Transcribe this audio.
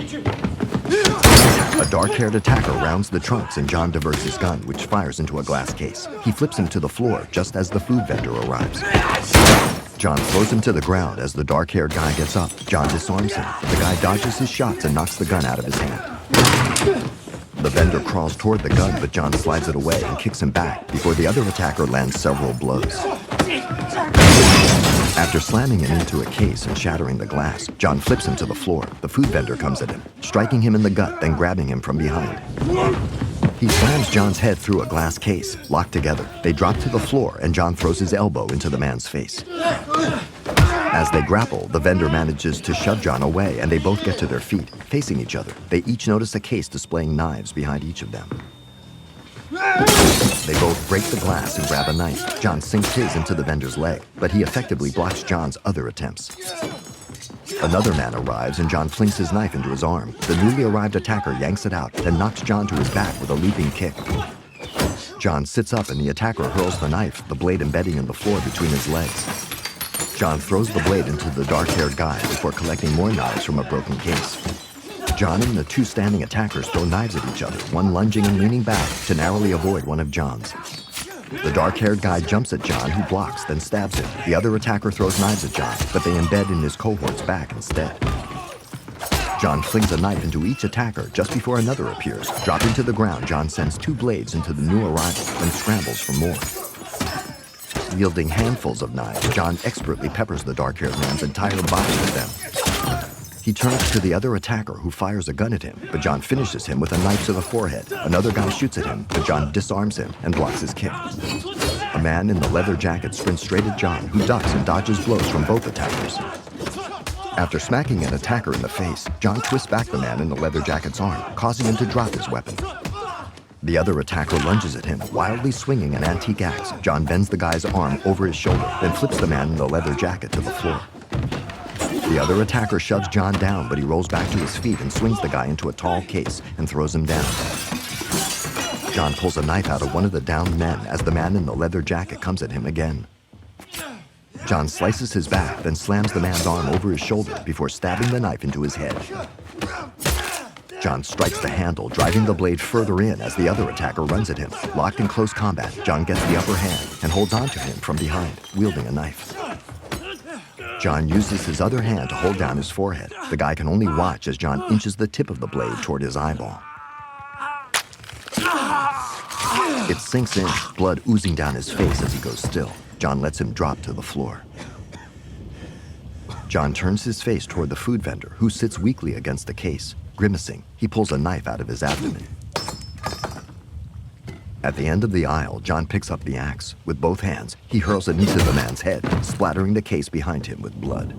A dark-haired attacker rounds the trunks and John diverts his gun, which fires into a glass case. He flips him to the floor just as the food vendor arrives. John throws him to the ground. As the dark-haired guy gets up, John disarms him. The guy dodges his shots and knocks the gun out of his hand. The vendor crawls toward the gun, but John slides it away and kicks him back before the other attacker lands several blows. After slamming him into a case and shattering the glass, John flips him to the floor. The food vendor comes at him, striking him in the gut, then grabbing him from behind. He slams John's head through a glass case. Locked together, they drop to the floor, and John throws his elbow into the man's face. As they grapple, the vendor manages to shove John away, and they both get to their feet, facing each other. They each notice a case displaying knives behind each of them. They both break the glass and grab a knife. John sinks his into the vendor's leg, but he effectively blocks John's other attempts. Another man arrives, and John flings his knife into his arm. The newly arrived attacker yanks it out, then knocks John to his back with a leaping kick. John sits up, and the attacker hurls the knife, the blade embedding in the floor between his legs. John throws the blade into the dark-haired guy before collecting more knives from a broken case. John and the two standing attackers throw knives at each other, one lunging and leaning back to narrowly avoid one of John's. The dark-haired guy jumps at John, who blocks, then stabs him. The other attacker throws knives at John, but they embed in his cohort's back instead. John flings a knife into each attacker just before another appears. Dropping to the ground, John sends two blades into the new arrival, then scrambles for more. Wielding handfuls of knives, John expertly peppers the dark-haired man's entire body with them. He turns to the other attacker, who fires a gun at him, but John finishes him with a knife to the forehead. Another guy shoots at him, but John disarms him and blocks his kick. A man in the leather jacket sprints straight at John, who ducks and dodges blows from both attackers. After smacking an attacker in the face, John twists back the man in the leather jacket's arm, causing him to drop his weapon. The other attacker lunges at him, wildly swinging an antique axe. John bends the guy's arm over his shoulder, then flips the man in the leather jacket to the floor. The other attacker shoves John down, but he rolls back to his feet and swings the guy into a tall case and throws him down. John pulls a knife out of one of the downed men as the man in the leather jacket comes at him again. John slices his back, then slams the man's arm over his shoulder before stabbing the knife into his head. John strikes the handle, driving the blade further in as the other attacker runs at him. Locked in close combat, John gets the upper hand and holds onto him from behind, wielding a knife. John uses his other hand to hold down his forehead. The guy can only watch as John inches the tip of the blade toward his eyeball. It sinks in, blood oozing down his face as he goes still. John lets him drop to the floor. John turns his face toward the food vendor, who sits weakly against the case. Grimacing, he pulls a knife out of his abdomen. At the end of the aisle, John picks up the axe. With both hands, he hurls it into the man's head, splattering the case behind him with blood.